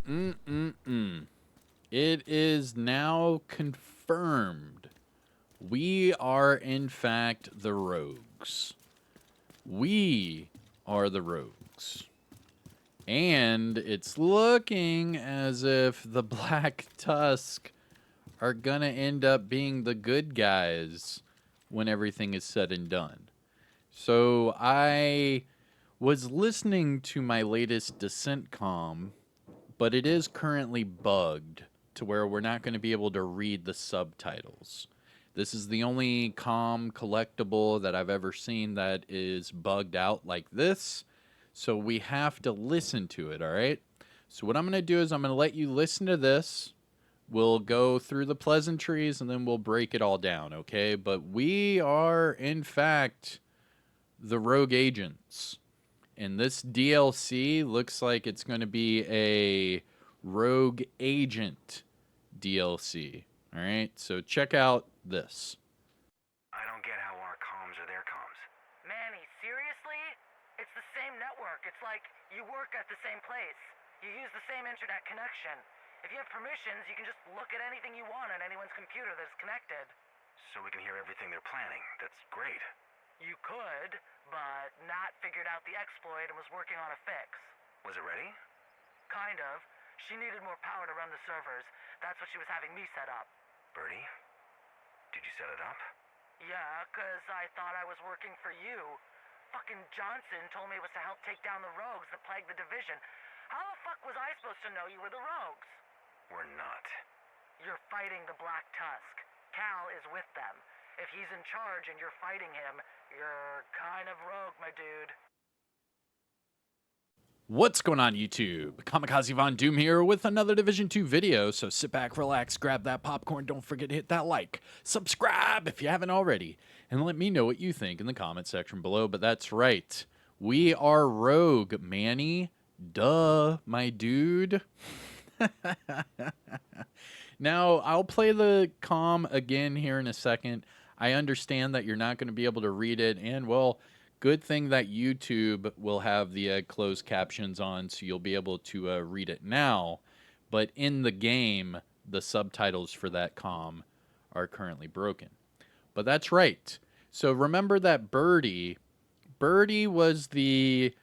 It is now confirmed. We are, in fact, the rogues. We are the rogues. And it's looking as if the Black Tusk are gonna end up being the good guys when everything is said and done. So I was listening to my latest Descent comm, but it is currently bugged to where we're not going to be able to read the subtitles. This is the only comm collectible that I've ever seen that is bugged out like this. So we have to listen to it, all right? So what I'm going to do is I'm going to let you listen to this. We'll go through the pleasantries and then we'll break it all down, okay? But we are, in fact, the rogue agents. And this DLC looks like it's going to be a rogue agent DLC. All right, so check out this. I don't get how our comms are their comms. Manny, seriously? It's the same network. It's like you work at the same place. You use the same internet connection. If you have permissions, you can just look at anything you want on anyone's computer that's connected. So we can hear everything they're planning. That's great. You could, but Nat figured out the exploit and was working on a fix. Was it ready? Kind of. She needed more power to run the servers. That's what she was having me set up. Birdie? Did you set it up? Yeah, 'cause I thought I was working for you. Fucking Johnson told me it was to help take down the rogues that plague the division. How the fuck was I supposed to know you were the rogues? We're not. You're fighting the Black Tusk. Cal is with them. If he's in charge and you're fighting him, you're kind of rogue, my dude. What's going on, YouTube? Kamikazevondoom here with another Division 2 video, so sit back, relax, grab that popcorn, don't forget to hit that like, subscribe if you haven't already, and let me know what you think in the comment section below. But that's right, we are rogue, Manny. Duh, my dude. Now, I'll play the comm again here in a second. I understand that you're not going to be able to read it, and well, good thing that YouTube will have the closed captions on, so you'll be able to read it now. But in the game, the subtitles for that comm are currently broken. But that's right. So remember that Birdie was the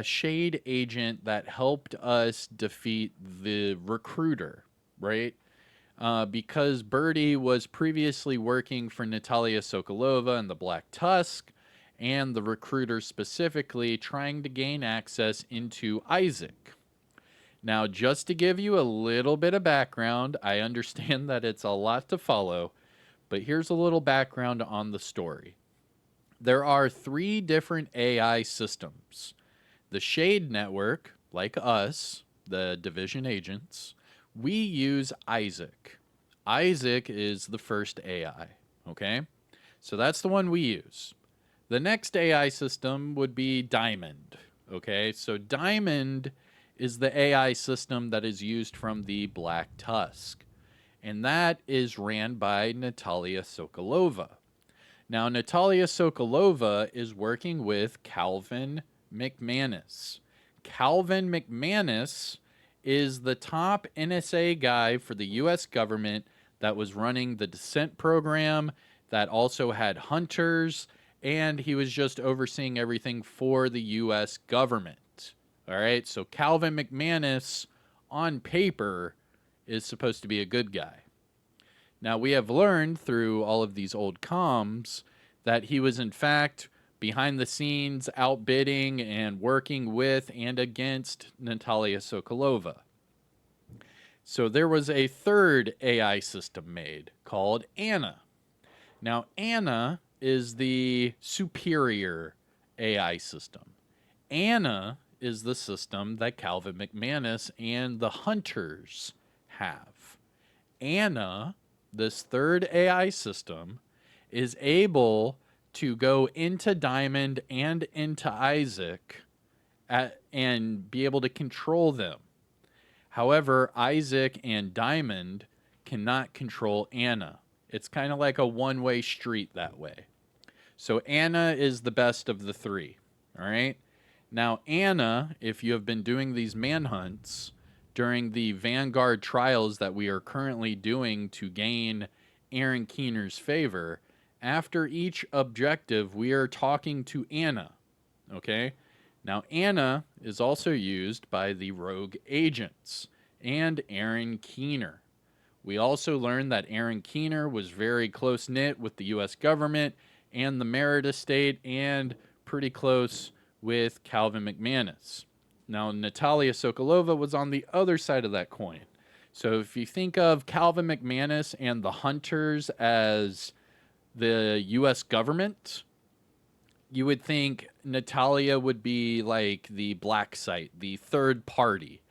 shade agent that helped us defeat the recruiter, right? Because Birdie was previously working for Natalia Sokolova and the Black Tusk, and the recruiter specifically trying to gain access into Isaac. Now, just to give you a little bit of background, I understand that it's a lot to follow, but here's a little background on the story. There are 3 different AI systems. The Shade Network, like us, the Division agents, we use Isaac. Isaac is the first AI, okay? So that's the one we use. The next AI system would be Diamond, okay? So Diamond is the AI system that is used from the Black Tusk, and that is ran by Natalia Sokolova. Now, Natalia Sokolova is working with Calvin McManus. Calvin McManus is the top NSA guy for the U.S. government that was running the Descent program, that also had hunters, and he was just overseeing everything for the U.S. government. All right, so Calvin McManus, on paper, is supposed to be a good guy. Now, we have learned through all of these old comms that he was, in fact, behind the scenes outbidding and working with and against Natalia Sokolova. So there was a third AI system made called Anna. Now, Anna is the superior AI system. Anna is the system that Calvin McManus and the hunters have. Anna, this third AI system, is able to go into Diamond and into Isaac and be able to control them. However, Isaac and Diamond cannot control Anna. It's kind of like a one-way street that way. So Anna is the best of the 3, all right? Now, Anna, if you have been doing these manhunts during the Vanguard trials that we are currently doing to gain Aaron Keener's favor, after each objective, we are talking to Anna. Okay? Now, Anna is also used by the rogue agents and Aaron Keener. We also learned that Aaron Keener was very close knit with the U.S. government and the Merritt estate, and pretty close with Calvin McManus. Now, Natalia Sokolova was on the other side of that coin. So if you think of Calvin McManus and the Hunters as the U.S. government, you would think Natalia would be like the black site, the third party.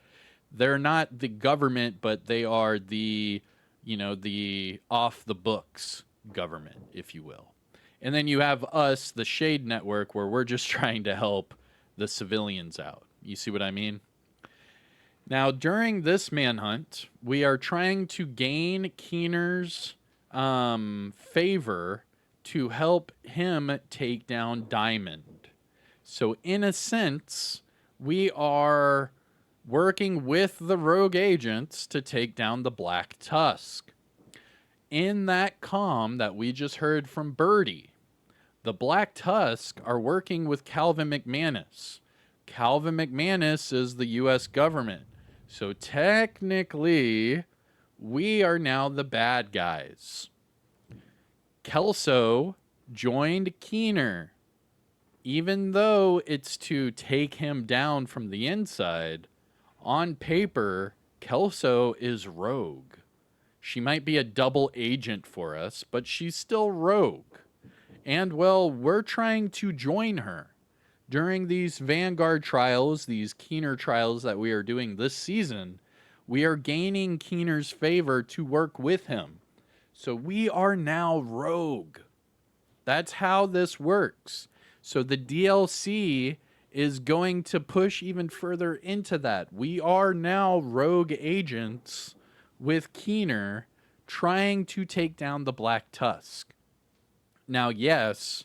They're not the government, but they are the, the off the books government, if you will. And then you have us, the Shade Network, where we're just trying to help the civilians out. You see what I mean? Now, during this manhunt, we are trying to gain Keener's favor to help him take down Diamond. So, in a sense, we are working with the rogue agents to take down the Black Tusk. In that comm that we just heard from Birdie, the Black Tusk are working with Calvin McManus. Calvin McManus is the U.S. government. So technically, we are now the bad guys. Kelso joined Keener. Even though it's to take him down from the inside, on paper, Kelso is rogue. She might be a double agent for us, but she's still rogue. And, well, we're trying to join her. During these Vanguard trials, these Keener trials that we are doing this season, we are gaining Keener's favor to work with him. So we are now rogue. That's how this works. So the DLC is going to push even further into that. We are now rogue agents with Keener trying to take down the Black Tusk. Now, yes,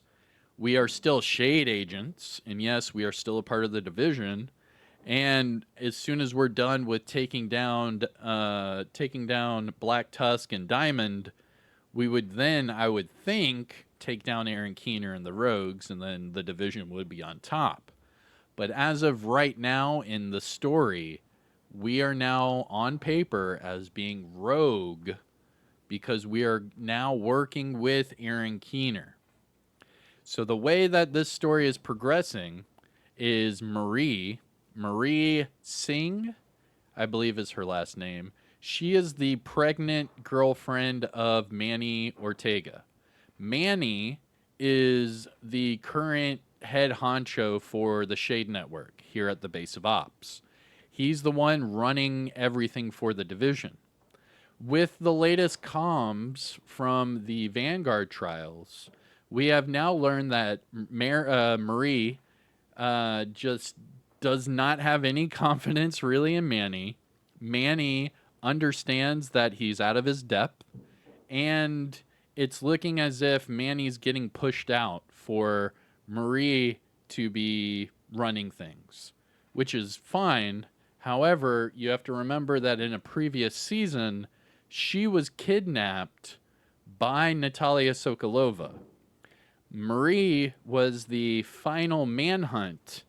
we are still Shade agents, and yes, we are still a part of the division. And as soon as we're done with taking down Black Tusk and Diamond, we would then, I would think, take down Aaron Keener and the Rogues, and then the division would be on top. But as of right now in the story, we are now on paper as being rogue because we are now working with Aaron Keener. So the way that this story is progressing is Marie Singh, I believe is her last name. She is the pregnant girlfriend of Manny Ortega. Manny is the current head honcho for the Shade Network here at the base of ops. He's the one running everything for the division. With the latest comms from the Vanguard trials, we have now learned that Marie just does not have any confidence really in Manny. Manny understands that he's out of his depth, and it's looking as if Manny's getting pushed out for Marie to be running things, which is fine. However, you have to remember that in a previous season, she was kidnapped by Natalia Sokolova. Marie was the final manhunt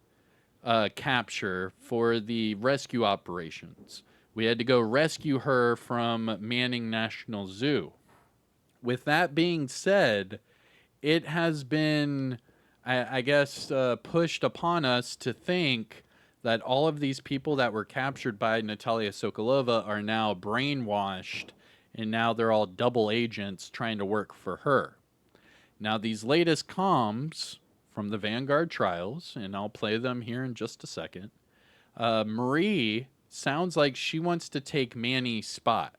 capture for the rescue operations. We had to go rescue her from Manning National Zoo. With that being said, it has been, I guess, pushed upon us to think that all of these people that were captured by Natalia Sokolova are now brainwashed, and now they're all double agents trying to work for her. Now, these latest comms from the Vanguard trials, and I'll play them here in just a second, Marie sounds like she wants to take Manny's spot.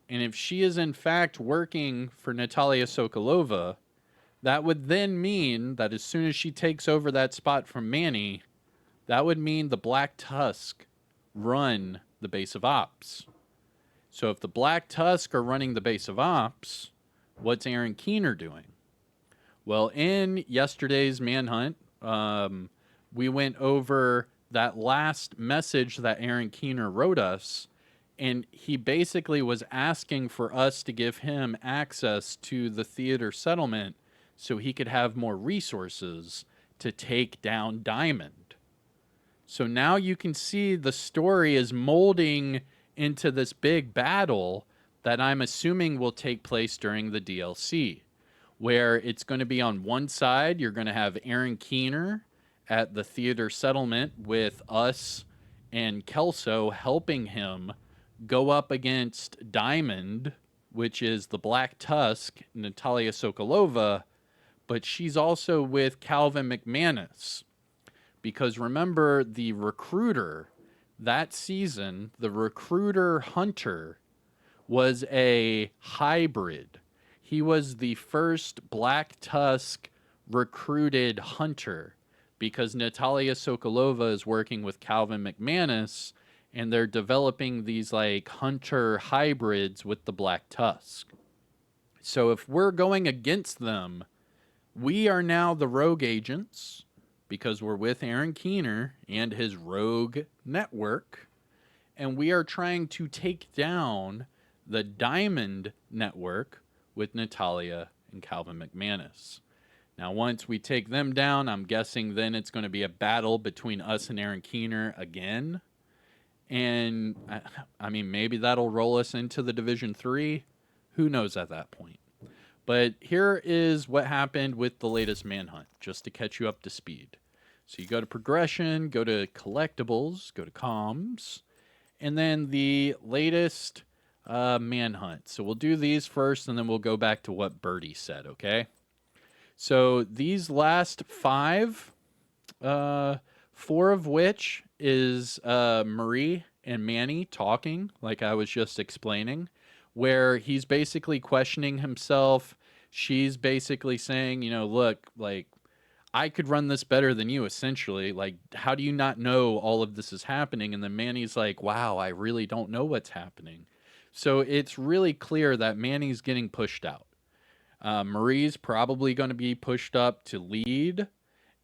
And if she is in fact working for Natalia Sokolova, that would then mean that as soon as she takes over that spot from Manny, that would mean the Black Tusk run the base of ops. So if the Black Tusk are running the base of ops, what's Aaron Keener doing? Well, in yesterday's manhunt, we went over that last message that Aaron Keener wrote us, and he basically was asking for us to give him access to the theater settlement so he could have more resources to take down Diamond. So now you can see the story is molding into this big battle that I'm assuming will take place during the DLC, where it's going to be on one side, you're going to have Aaron Keener at the theater settlement with us and Kelso helping him go up against Diamond, which is the Black Tusk, Natalia Sokolova, but she's also with Calvin McManus. Because remember, the recruiter that season, the recruiter Hunter, was a hybrid. He was the first Black Tusk recruited hunter because Natalia Sokolova is working with Calvin McManus and they're developing these like hunter hybrids with the Black Tusk. So if we're going against them, we are now the rogue agents because we're with Aaron Keener and his rogue network, and we are trying to take down the Diamond Network with Natalia and Calvin McManus. Now, once we take them down, I'm guessing then it's going to be a battle between us and Aaron Keener again. And I mean, maybe that'll roll us into the Division 3. Who knows at that point? But here is what happened with the latest manhunt, just to catch you up to speed. So you go to progression, go to collectibles, go to comms, and then the latest manhunt. So we'll do these first, and then we'll go back to what Birdie said, okay? So these last 5, 4 of which is Marie and Manny talking, like I was just explaining, where he's basically questioning himself. She's basically saying, you know, look, like, I could run this better than you, essentially. Like, how do you not know all of this is happening? And then Manny's like, wow, I really don't know what's happening. So it's really clear that Manny's getting pushed out. Marie's probably going to be pushed up to lead.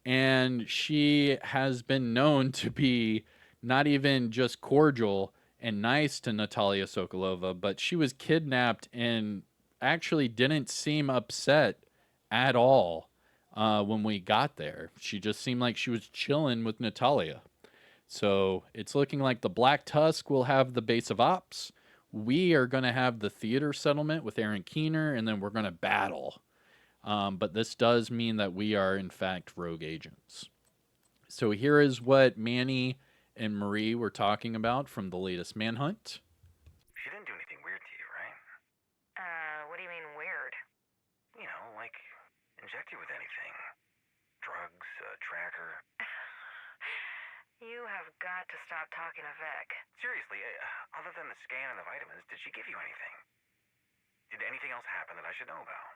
And she has been known to be not even just cordial and nice to Natalia Sokolova, but she was kidnapped and actually didn't seem upset at all when we got there. She just seemed like she was chilling with Natalia. So it's looking like the Black Tusk will have the base of ops. We are going to have the theater settlement with Aaron Keener, and then we're going to battle. But this does mean that we are, in fact, rogue agents. So here is what Manny and Marie were talking about from the latest manhunt. She didn't do anything weird to you, right? What do you mean weird? You know, like inject you with anything. Drugs, a tracker. You have got to stop talking to Vic. Seriously, other than the scan and the vitamins, did she give you anything? Did anything else happen that I should know about?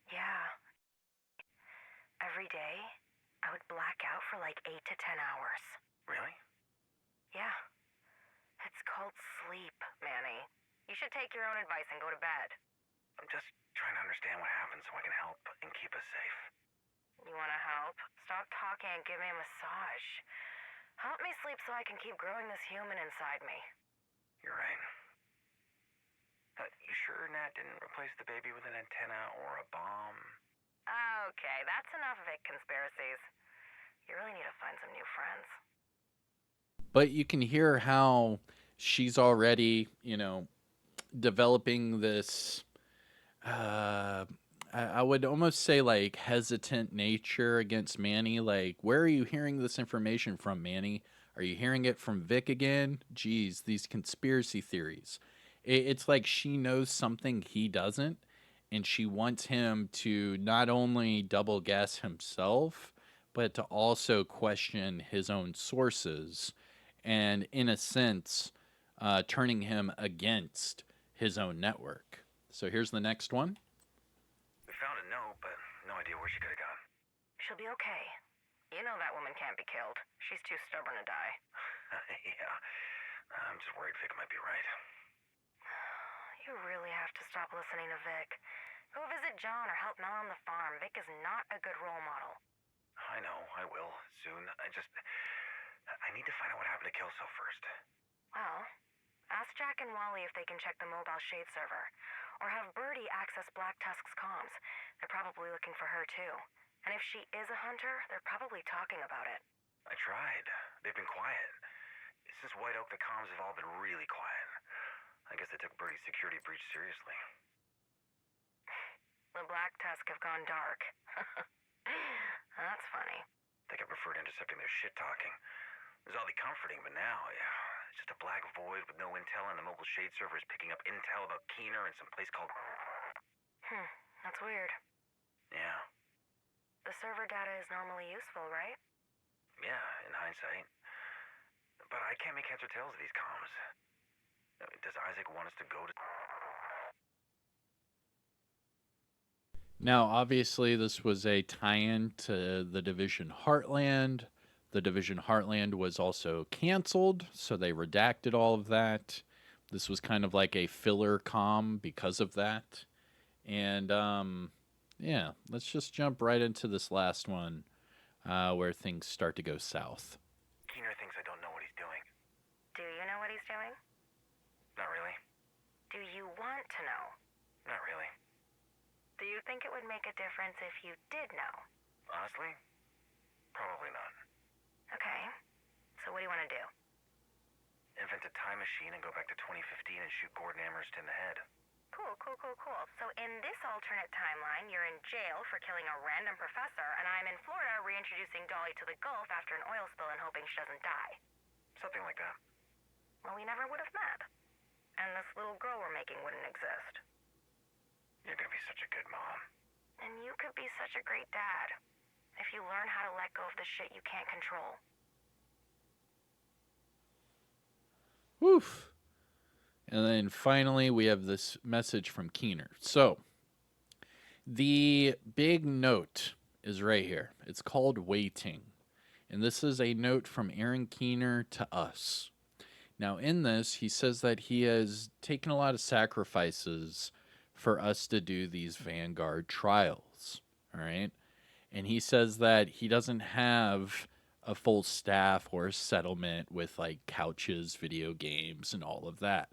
Yeah. Every day, I would black out for like 8 to 10 hours. Really? Yeah. It's called sleep, Manny. You should take your own advice and go to bed. I'm just trying to understand what happened so I can help and keep us safe. You want to help? Stop talking and give me a massage. Help me sleep so I can keep growing this human inside me. You're right. You sure Nat didn't replace the baby with an antenna or a bomb? Okay, that's enough Vic conspiracies. You really need to find some new friends. But you can hear how she's already, you know, developing this, I would almost say like hesitant nature against Manny. Like, where are you hearing this information from, Manny? Are you hearing it from Vic again? Geez, these conspiracy theories. It's like she knows something he doesn't, and she wants him to not only double guess himself, but to also question his own sources, and in a sense, turning him against his own network. So here's the next one. We found a note, but no idea where she could have gone. She'll be okay. You know that woman can't be killed. She's too stubborn to die. Yeah, I'm just worried Vic might be right. You really have to stop listening to Vic. Go visit John or help Mel on the farm. Vic is not a good role model. I know, I will, soon. I need to find out what happened to Kelso first. Well, ask Jack and Wally if they can check the mobile shade server. Or have Birdie access Black Tusk's comms. They're probably looking for her too. And if she is a hunter, they're probably talking about it. I tried. They've been quiet. Since White Oak, the comms have all been really quiet. I guess they took Birdie's security breach seriously. The Black Tusk have gone dark. That's funny. I think I preferred intercepting their shit-talking. It was oddly comforting, but now, it's just a black void with no intel, and the mobile shade server is picking up intel about Keener and some place called... That's weird. Yeah. The server data is normally useful, right? Yeah, in hindsight. But I can't make heads or tails of these comms. Does Isaac want us to go to... Now, obviously, this was a tie-in to the Division Heartland. The Division Heartland was also canceled, so they redacted all of that. This was kind of like a filler comm because of that. And, yeah, let's just jump right into this last one where things start to go south. Keener thinks I don't know what he's doing. Do you know what he's doing? Not really. Do you want to know? Not really. Do you think it would make a difference if you did know? Honestly, probably not. Okay. So what do you want to do? Invent a time machine and go back to 2015 and shoot Gordon Amherst in the head. Cool. So in this alternate timeline, you're in jail for killing a random professor, and I'm in Florida reintroducing Dolly to the Gulf after an oil spill and hoping she doesn't die. Something like that. Well, we never would have met. And this little girl we're making wouldn't exist. You're gonna be such a good mom. And you could be such a great dad. If you learn how to let go of the shit you can't control. Woof. And then finally, we have this message from Keener. So, the big note is right here. It's called Waiting. And this is a note from Aaron Keener to us. Now, in this, he says that he has taken a lot of sacrifices for us to do these Vanguard trials. All right? And he says that he doesn't have a full staff or a settlement with like couches, video games, and all of that.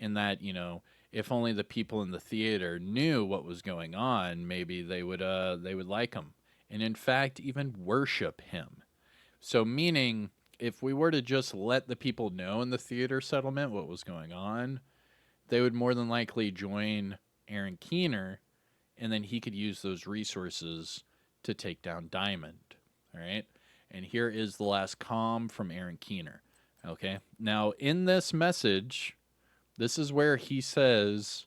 And that, you know, if only the people in the theater knew what was going on, maybe they would like him. And in fact, even worship him. So meaning, if we were to just let the people know in the theater settlement what was going on, they would more than likely join Aaron Keener, and then he could use those resources to take down Diamond. All right? And here is the last comm from Aaron Keener. Okay? Now, in this message, this is where he says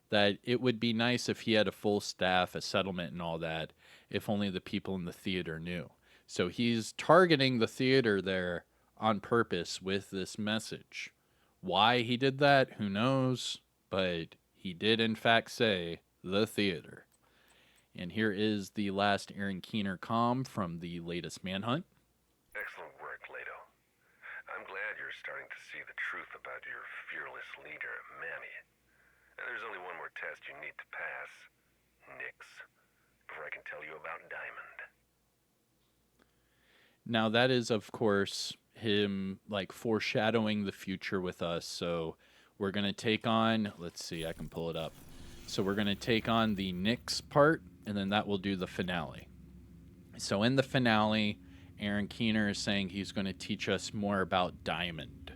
that it would be nice if he had a full staff, a settlement, and all that, if only the people in the theater knew. So he's targeting the theater there on purpose with this message. Why he did that, who knows? But he did, in fact, say the theater. And here is the last Aaron Keener comm from the latest manhunt. Excellent work, Leto. I'm glad you're starting to see the truth about your fearless leader, Manny. And there's only one more test you need to pass, Nix, before I can tell you about Diamond. Now that is, of course, him like foreshadowing the future with us. So we're going to take on, let's see, I can pull it up. So we're going to take on the Nix part, and then that will do the finale. So in the finale, Aaron Keener is saying he's going to teach us more about Diamond.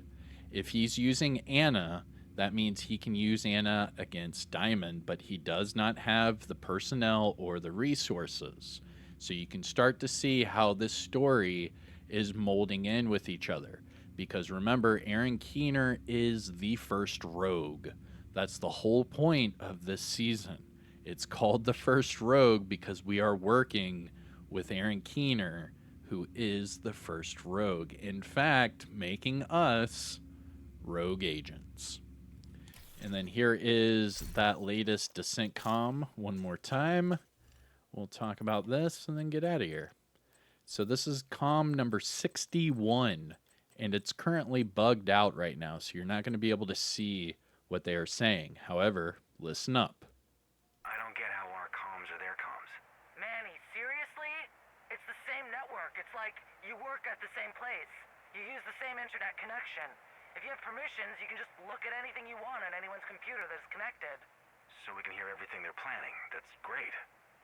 If he's using Anna, that means he can use Anna against Diamond, but he does not have the personnel or the resources. So you can start to see how this story is molding in with each other. Because remember, Aaron Keener is the first rogue. That's the whole point of this season. It's called the first rogue because we are working with Aaron Keener, who is the first rogue. In fact, making us rogue agents. And then here is that latest Descent comm one more time. We'll talk about this and then get out of here. So this is comm number 61, and it's currently bugged out right now, so you're not going to be able to see what they are saying. However, listen up. I don't get how our comms are their comms. Manny, seriously? It's the same network. It's like you work at the same place. You use the same internet connection. If you have permissions, you can just look at anything you want on anyone's computer that is connected. So we can hear everything they're planning. That's great.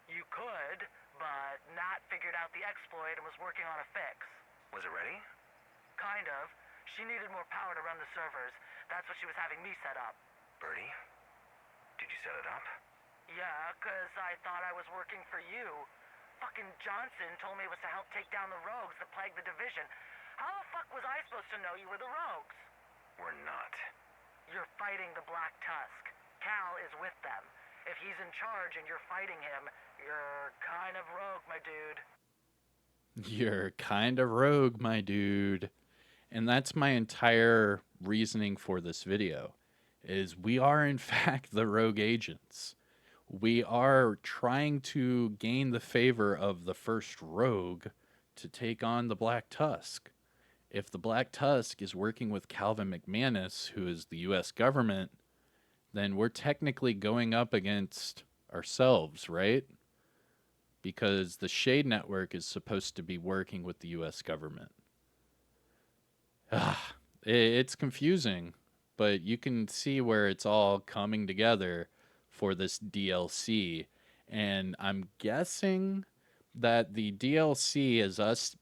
You could, but Nat figured out the exploit and was working on a fix. Was it ready? Kind of. She needed more power to run the servers. That's what she was having me set up. Birdie? Did you set it up? Yeah, 'cause I thought I was working for you. Fucking Johnson told me it was to help take down the rogues that plague the division. How the fuck was I supposed to know you were the rogues? We're not. You're fighting the Black Tusk. Cal is with them. If he's in charge and you're fighting him, you're kind of rogue, my dude. You're kind of rogue, my dude. And that's my entire reasoning for this video, is we are in fact the rogue agents. We are trying to gain the favor of the first rogue to take on the Black Tusk. If the Black Tusk is working with Calvin McManus, who is the US government, then we're technically going up against ourselves, right? Because the Shade Network is supposed to be working with the US government. It's confusing, but you can see where it's all coming together for this DLC. And I'm guessing that the DLC is us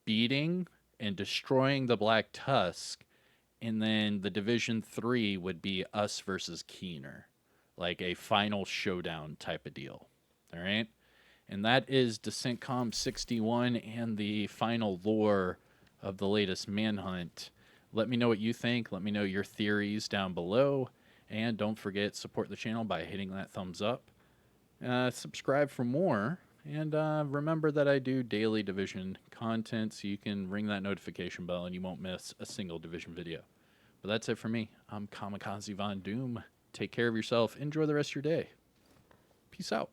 beating and destroying the Black Tusk, and then the Division 3 would be us versus Keener, like a final showdown type of deal. All right? And that is DescentCom 61 and the final lore of the latest Manhunt. Let me know what you think. Let me know your theories down below. And don't forget, support the channel by hitting that thumbs up. Subscribe for more. And remember that I do daily Division content, so you can ring that notification bell and you won't miss a single Division video. But that's it for me. I'm Kamikazevondoom. Take care of yourself. Enjoy the rest of your day. Peace out.